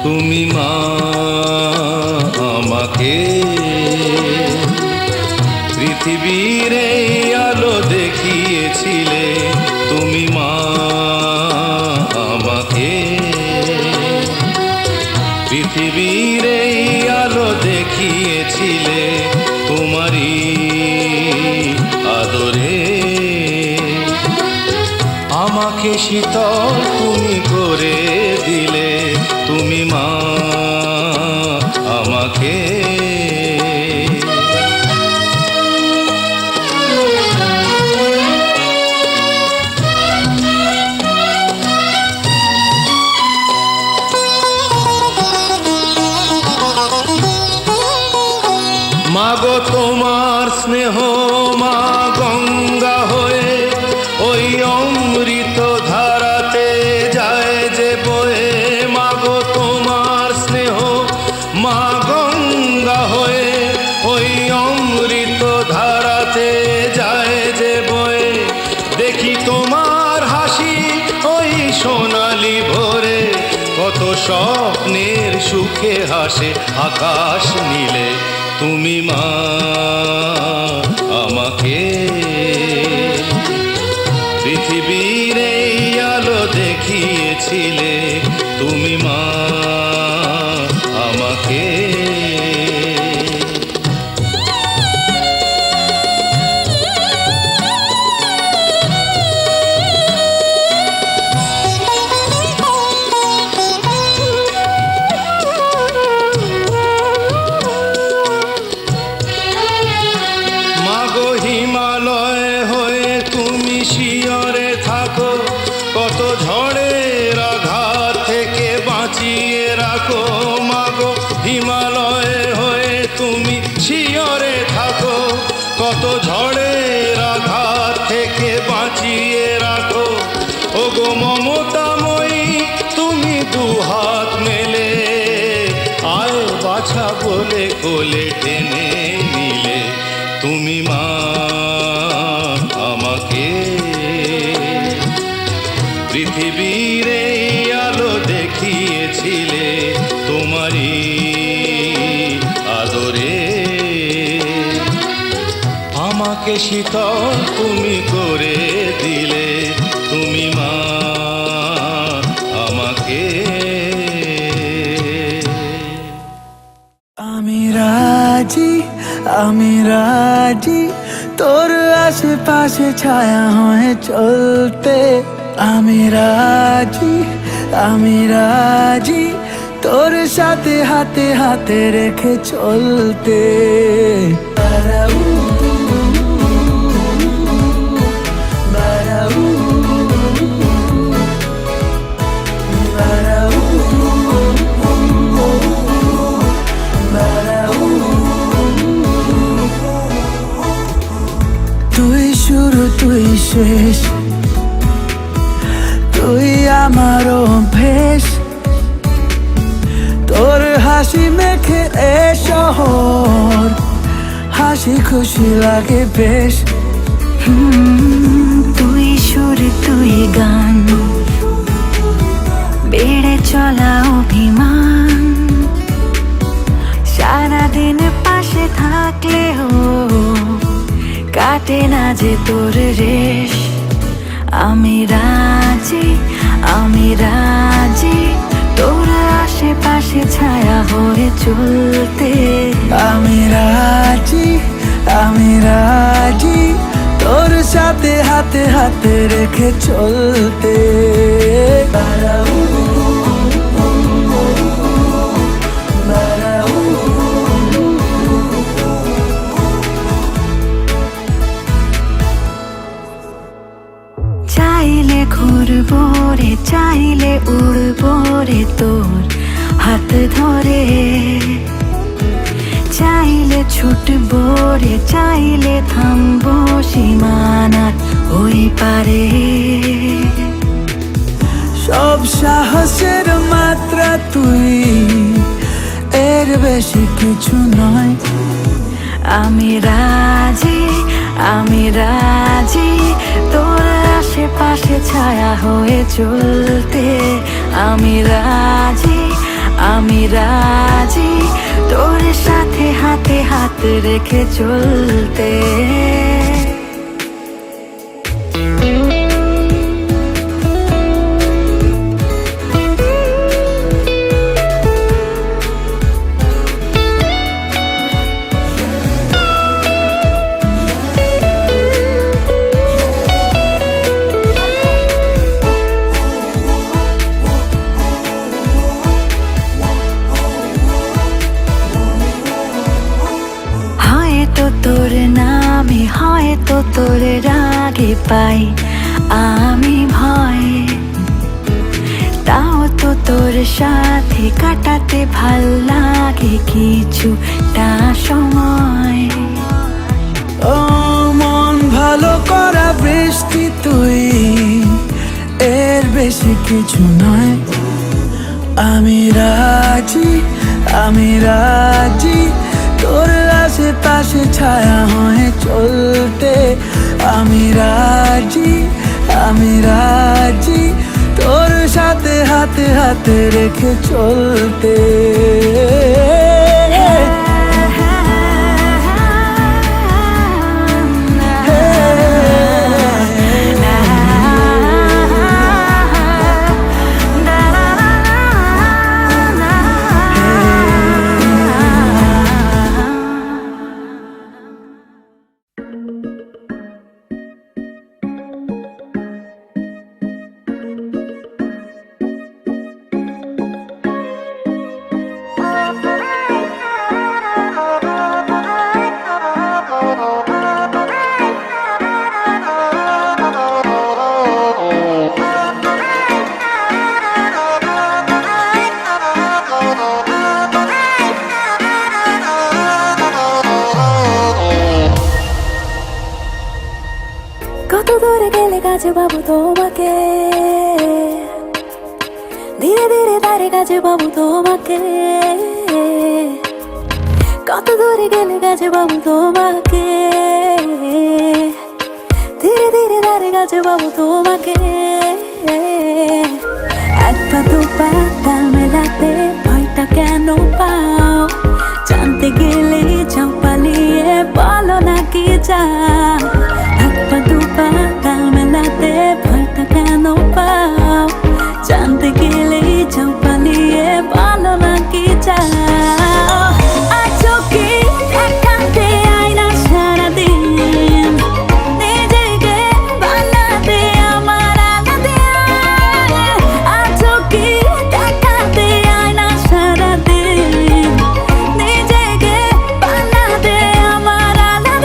তুমি মা আমাকে পৃথিবীর এই আলো দেখিয়েছিলে, তুমি মা আমাকে পৃথিবীর এই আলো দেখিয়েছিলে, তোমারই আদরে আমাকে শীতল তুমি করে দিলে, তুমি মা আমাকে। মাগো তোমার স্নেহ মা গঙ্গা হয়ে ওই অমৃত ধারাতে যায় যে বয়ে, মাগো তোমার স্নেহ মা গঙ্গা হয়ে ওই অমৃত ধারাতে যায় যে বয়ে, দেখি তোমার হাসি ওই সোনালি ভোরে, কত স্বপ্নের সুখে হাসে আকাশ নীলে, তুমি মা আমাকে পৃথিবীর এই আলো দেখিয়েছিলে, তুমি মা আমাকে। মাগো হিমালয় হয়ে তুমি শিয়রে থাকো, কত ঝড়ের আঘাত থেকে বাঁচিয়ে রাখো, মাগো হিমালয় হয়ে তুমি শিয়রে থাকো, কত ঝড়ের আঘাত থেকে বাঁচিয়ে রাখো, ওগো মমতাময়ী তুমি দুহাত মেলে আয় বাছা বলে কোলে টেনে নিলে, তুমি মা আমাকে পৃথিবীর এই আলো দেখিয়েছিলে, তোমারই আদরে আমাকে শীতল তুমি করে দিলে, তুমি মা আমাকে। আমি রাজি, আমি রাজি তোর আশেপাশে ছায়া হয়ে চলতে, আমি রাজি, আমি রাজি তোর সাথে হাতে হাতে রেখে চলতে। তুই শুরু তুই শেষ, তুই আমার অভ্যেস, তোর হাসি মেখে এ শহর, হাসি খুশি লাগে বেশ। তুই সুর তুই গান, বেড়ে চলা অভিমান, সারাদিন পাশে থাকলেও কাটে না যে তোর রেশ। আমি রাজি, আমি রাজি তোর আশেপাশে ছায়া হয়ে চলতে। আমি রাজি, আমি রাজি তোর সাথে হাতে হাতে রেখে চলতে। চাইলে ঘুরবো রে, চাইলে উড়বো রে তোর হাত ধরে, ছুটবো রে চাইলে থামবো সীমানার ওই পারে। সব সাহসের মাত্রা তুই, এর বেশি কিছু নয়। আমি রাজি, আমি রাজি তোর আশেপাশে ছায়া হয়ে চলতে। আমি রাজি, আমি রাজি তোর সাথে হাতে হাত রেখে চলতে। তোর নামে হয়তো তোর রাগে পাই আমি ভয়, তাও তো তোর সাথে কাটাতে ভাল লাগে কিছুটা সময়। ও মন ভালো করা বৃষ্টি তুই, এর বেশি কিছু নয়। আমি রাজি, আমি রাজি তোর আশেপাশে ছায়া হয়ে চলতে। আমি রাজি, আমি রাজি তোর সাথে হাতে হাতে রেখে চলতে। কত দূরে গেলে কাছে বাবু তোমাকে, ধীরে ধীরে তারে কাছে বাবু তোমাকে। কত দূরে গেলে কাছে বাবু তোমাকে, ধীরে ধীরে তারে কাছে বাবু তোমাকে। একটা দুবার তাল মেলাতে ভয়টা কেন পাও? জানতে গেলে যাও পালিয়ে বলো নাকি যাও। একটা দুবার তাল মেলাতে ভয়টা কেন পাও? জানতে গেলে যাও পালিয়ে বলো নাকি যাও। আছো কি দেখাতে আয়না সারাদিন, নিজেকে বানাতে আমার আলাদা। আছো কি দেখাতে আয়না সারাদিন, নিজেকে বানাতে আমার আলাদা।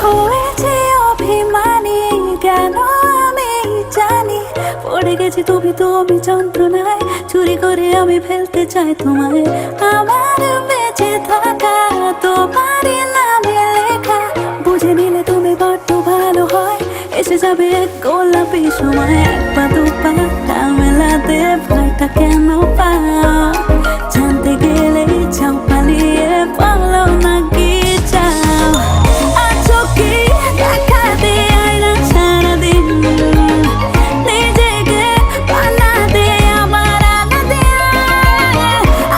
হয়েছে অভিমানী কেন আমি জানি, পড়ে গেছি তুমি তুমি যন্ত্রণায়। চুরি করে আমি ফেলতে চাই তোমায়, আমার বেঁচে থাকা তোমারই নামে লেখা। বুঝে নিলে তুমি বড্ড ভালো হয়, এসে যাবে এক গোলাপি সময়। এক পা দু পা তাল মেলাতে ভয়টা কেন পাও? জানতে গেলে যাও পালিয়ে বলো নাকি যাও। আছো কি দেখাতে আয়না সারাদিন, নিজেকে বানাতে আমার আলাদা।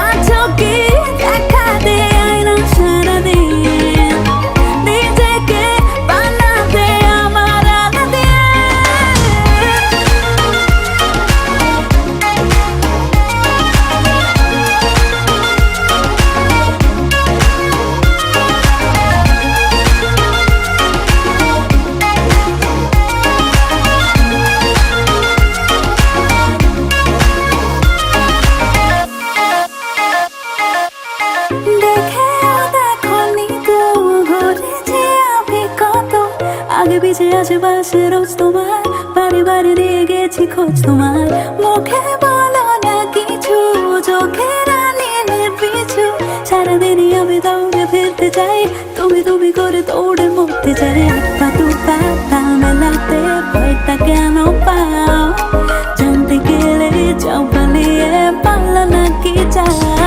আছো কি দেখাতে আয়না সারাদিন, নিজেকে বানাতে আমার আলাদা। বিছে আশেপাশে রোজ তোমার, বাড়ি বাড়ি দিয়ে গেছি খোঁজ তোমার। মুখে বলো না কিছু, চোখে রানীলে পিছু, সারাদিনই আমি দৌড়ে ফিরতে চাই, তুমি তুমি করে দৌড়ে মরতে চাই। আপা তু পাতা মেলাতে ভয়টা কেন পাও, জানতে গেলে যাও পালিয়ে, পারলো না কি চাও।